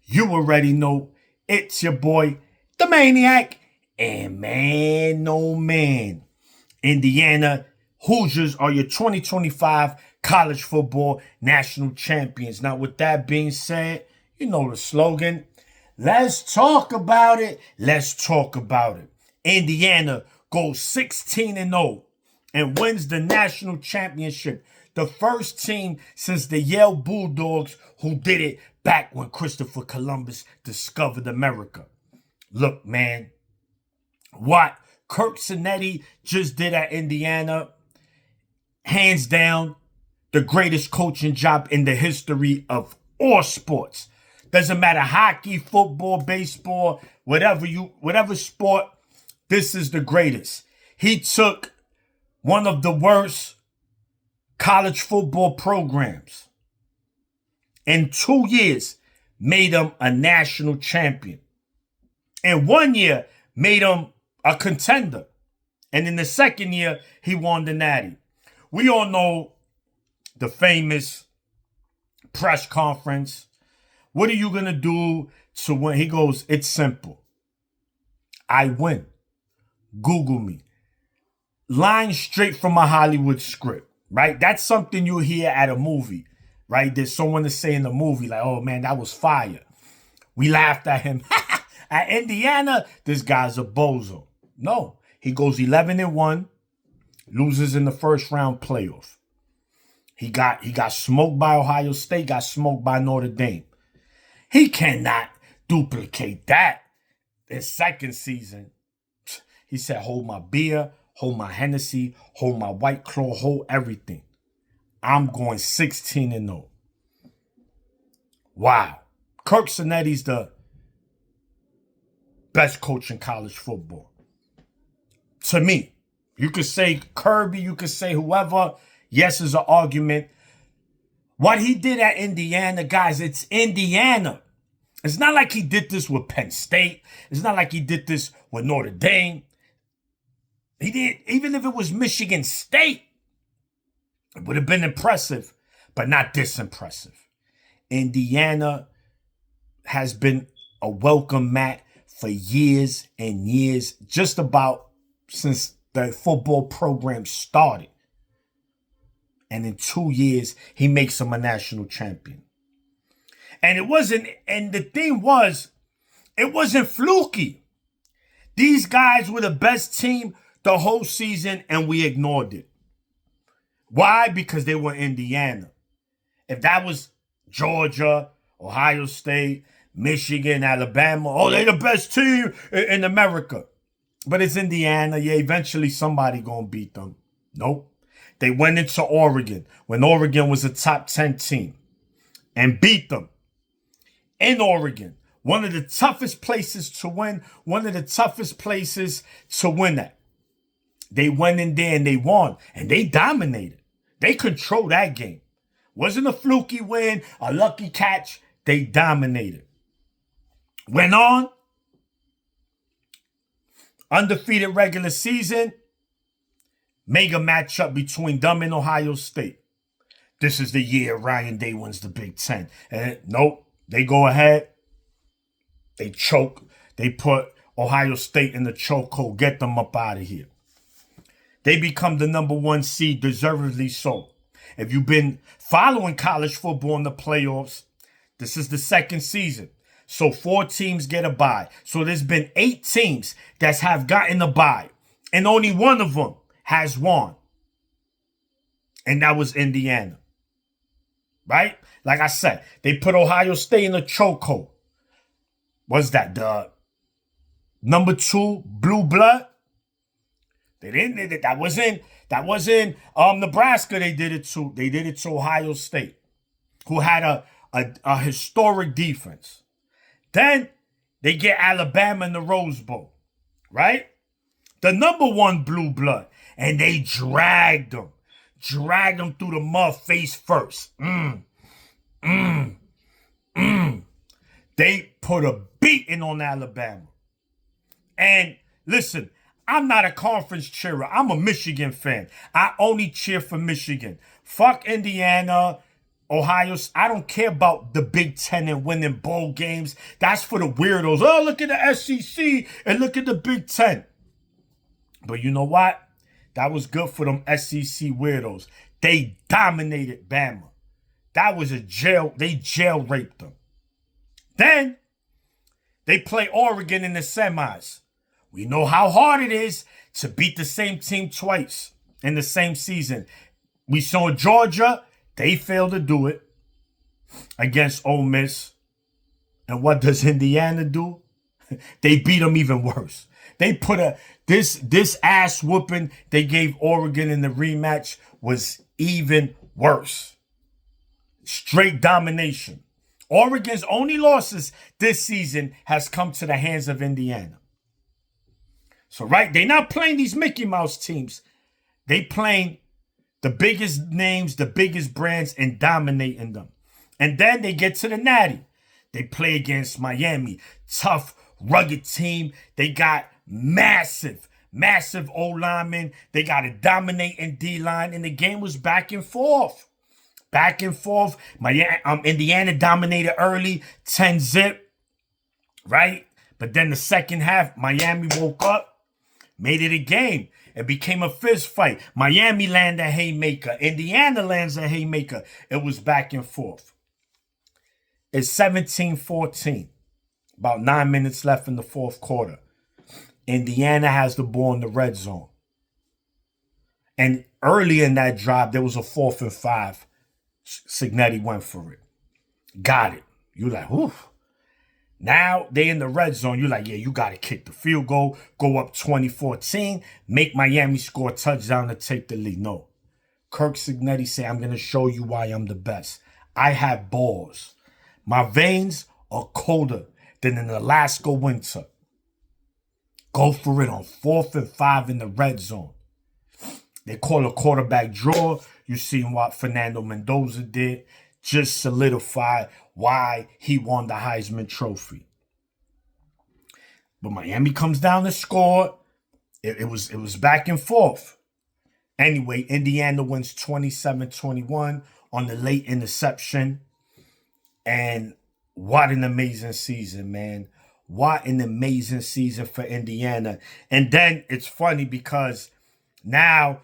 You already know it's your boy, the Maniac. And man, oh man, Indiana Hoosiers are your 2025 college football national champions. Now, with that being said, you know the slogan. Let's talk about it. Let's talk about it. Indiana goes 16-0 and wins the national championship. The first team since the Yale Bulldogs who did it back when Christopher Columbus discovered America. Look, man, what Kirk Cinetti just did at Indiana, hands down, the greatest coaching job in the history of all sports. Doesn't matter hockey, football, baseball, whatever sport, this is the greatest. He took one of the worst college football programs in 2 years, made him a national champion. In 1 year, made him a contender. And in the second year, he won the Natty. We all know the famous press conference. What are you going to do to win? He goes, it's simple. I win. Google me. Line straight from a Hollywood script, right? That's something you hear at a movie, right? There's someone to say in the movie, like, oh man, that was fire. We laughed at him. At Indiana, this guy's a bozo. No, he goes 11-1, loses in the first round playoff. He got smoked by Ohio State, got smoked by Notre Dame. He cannot duplicate that. His second season, he said, hold my beer, hold my Hennessy, hold my White Claw, hold everything. I'm going 16-0. Wow. Kirk Cinetti's the best coach in college football. To me, you could say Kirby, you could say whoever. Yes, is an argument. What he did at Indiana, guys, it's Indiana. It's not like he did this with Penn State. It's not like he did this with Notre Dame. He did, even if it was Michigan State, it would have been impressive, but not this impressive. Indiana has been a welcome mat for years and years, just about since the football program started. And in 2 years, he makes him a national champion. And the thing was, it wasn't fluky. These guys were the best team the whole season, and we ignored it. Why? Because they were Indiana. If that was Georgia, Ohio State, Michigan, Alabama, oh, they're the best team in America. But it's Indiana. Yeah, eventually somebody gonna beat them. Nope. They went into Oregon when Oregon was a top 10 team and beat them in Oregon. One of the toughest places to win, at. They went in there and they won, and they dominated. They controlled that game. Wasn't a fluky win, a lucky catch. They dominated. Went on. Undefeated regular season. Mega matchup between them and Ohio State. This is the year Ryan Day wins the Big Ten. And nope, they go ahead. They choke. They put Ohio State in the chokehold. Get them up out of here. They become the number 1 seed, deservedly so. If you've been following college football in the playoffs, this is the second season. So 4 teams get a bye. So there's been 8 teams that have gotten a bye. And only one of them has won. And that was Indiana. Right? Like I said, they put Ohio State in the chokehold. What's that? The number 2 blue blood? They didn't. That wasn't Nebraska. They did it to Ohio State, who had a historic defense. Then they get Alabama in the Rose Bowl, right? The number 1 blue blood, and they dragged them through the mud face first. They put a beating on Alabama. And listen, I'm not a conference cheerer. I'm a Michigan fan. I only cheer for Michigan. Fuck Indiana. Ohio, I don't care about the Big Ten and winning bowl games. That's for the weirdos. Oh, look at the SEC and look at the Big Ten. But you know what? That was good for them SEC weirdos. They dominated Bama. That was a jail. They jail raped them. Then they play Oregon in the semis. We know how hard it is to beat the same team twice in the same season. We saw Georgia. They failed to do it against Ole Miss. And what does Indiana do? They beat them even worse. They put this ass whooping they gave Oregon in the rematch was even worse. Straight domination. Oregon's only losses this season has come to the hands of Indiana. So, right, they're not playing these Mickey Mouse teams. They playing the biggest names, the biggest brands, and dominating them. And then they get to the Natty. They play against Miami. Tough, rugged team. They got massive O-linemen. They got a dominating D-line. And the game was back and forth. Back and forth. Indiana dominated early, 10-0. Right? But then the second half, Miami woke up, made it a game. It became a fist fight. Miami landed a haymaker. Indiana lands a haymaker. It was back and forth. It's 17-14. About 9 minutes left in the fourth quarter. Indiana has the ball in the red zone. And early in that drive, there was a 4th and 5. Signetti went for it. Got it. You're like, oof. Now they in the red zone. You're like, yeah, you got to kick the field goal, go up 20-14, make Miami score a touchdown to take the lead. No. Kirk Signetti said, I'm going to show you why I'm the best. I have balls. My veins are colder than an Alaska winter. Go for it on 4th and 5 in the red zone. They call a quarterback draw. You seen what Fernando Mendoza did. Just solidify why he won the Heisman Trophy. But Miami comes down to score. It was back and forth. Anyway, Indiana wins 27-21 on the late interception. And what an amazing season, man. What an amazing season for Indiana. And then it's funny because now,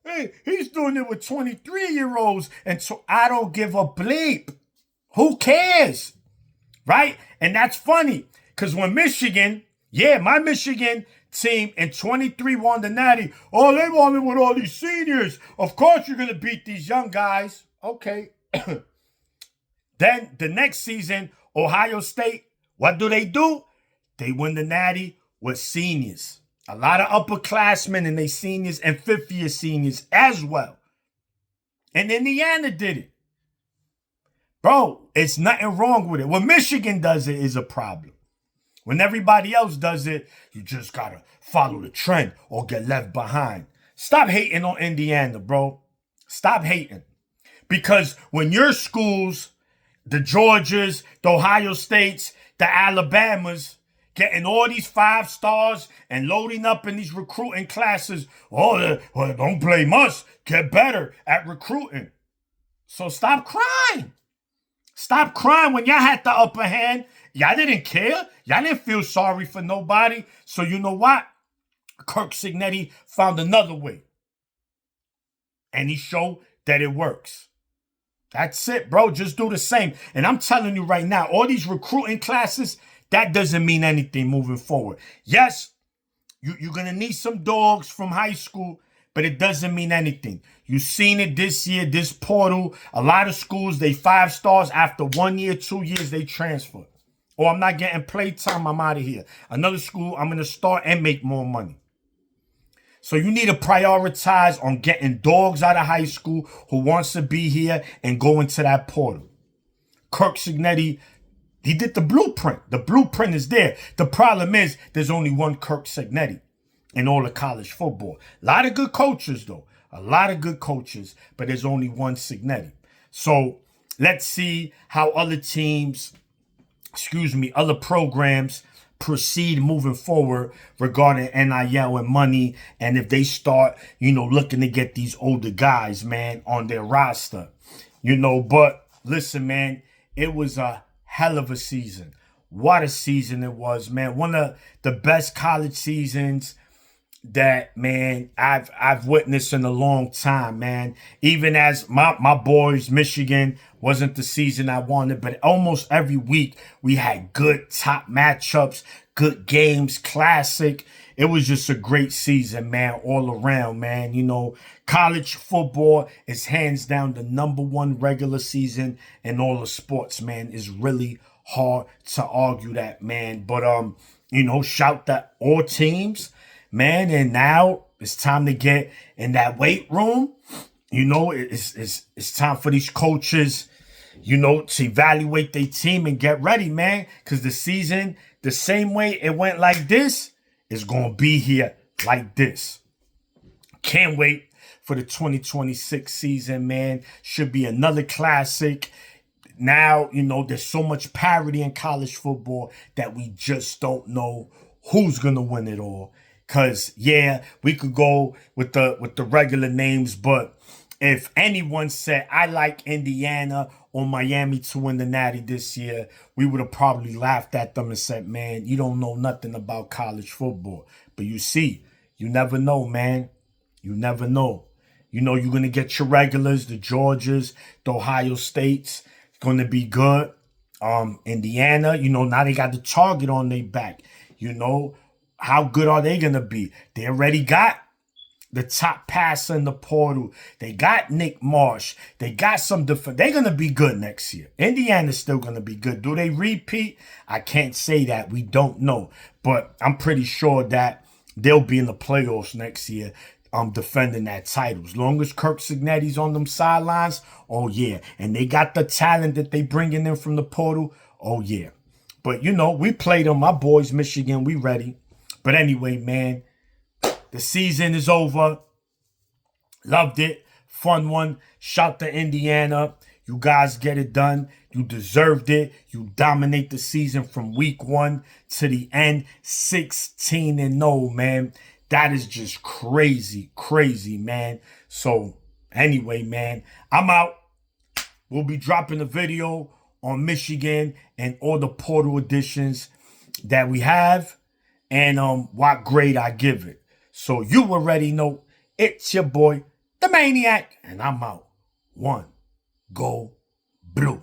hey, he's doing it with 23-year-olds. And so I don't give a bleep. Who cares? Right? And that's funny. Because when Michigan, my Michigan team in 23 won the Natty. Oh, they won it with all these seniors. Of course you're going to beat these young guys. Okay. Then the next season, Ohio State, what do? They win the Natty with seniors. A lot of upperclassmen and they seniors and fifth-year seniors as well. And Indiana did it. Bro, it's nothing wrong with it. When Michigan does it is a problem. When everybody else does it, you just got to follow the trend or get left behind. Stop hating on Indiana, bro. Stop hating. Because when your schools, the Georgias, the Ohio States, the Alabamas, getting all these 5 stars and loading up in these recruiting classes. Well, don't blame us. Get better at recruiting. So stop crying. Stop crying when y'all had the upper hand. Y'all didn't care. Y'all didn't feel sorry for nobody. So you know what? Kirk Signetti found another way. And he showed that it works. That's it, bro. Just do the same. And I'm telling you right now, all these recruiting classes, that doesn't mean anything moving forward. Yes, you're going to need some dogs from high school, but it doesn't mean anything. You've seen it this year, this portal. A lot of schools, they 5 stars. After 1 year, 2 years, they transfer. Or I'm not getting playtime, I'm out of here. Another school, I'm going to start and make more money. So you need to prioritize on getting dogs out of high school who wants to be here and go into that portal. Kirk Signetti, he did the blueprint. The blueprint is there. The problem is there's only one Kirk Signetti in all of college football. A lot of good coaches, though. A lot of good coaches, but there's only one Signetti. So let's see how other teams, other programs proceed moving forward regarding NIL and money. And if they start, looking to get these older guys, man, on their roster. But listen, man, it was a hell of a season. What a season it was, man. One of the best college seasons that, man, I've witnessed in a long time, man. Even as my boys, Michigan wasn't the season I wanted, but almost every week we had good top matchups, good games, classic. It was just a great season, man, all around, man. College football is hands down the number one regular season in all the sports, man. It's really hard to argue that, man. But shout that all teams, man. And now it's time to get in that weight room. It's time for these coaches, to evaluate their team and get ready, man. Because the season, the same way it went like this, is going to be here like this. Can't wait for the 2026 season, man. Should be another classic. Now, there's so much parity in college football that we just don't know who's going to win it all. Because, yeah, we could go with the regular names, but if anyone said, I like Indiana or Miami to win the Natty this year, we would have probably laughed at them and said, man, you don't know nothing about college football. But you see, you never know, man. You never know. You're going to get your regulars, the Georgias, the Ohio States. It's going to be good. Indiana, now they got the target on their back. How good are they going to be? They already got the top passer in the portal. They got Nick Marsh. They got some defense. They're going to be good next year. Indiana's still going to be good. Do they repeat? I can't say that. We don't know. But I'm pretty sure that they'll be in the playoffs next year, defending that title. As long as Kirk Cignetti's on them sidelines, oh yeah. And they got the talent that they bringing in from the portal, oh yeah. But, we played them. My boys, Michigan, we ready. But anyway, man, the season is over. Loved it. Fun one. Shout to Indiana. You guys get it done. You deserved it. You dominate the season from week 1 to the end. 16-0, man. That is just crazy, crazy, man. So, anyway, man, I'm out. We'll be dropping a video on Michigan and all the portal editions that we have. And what grade I give it. So you already know it's your boy, the Maniac, and I'm out. One, go blue.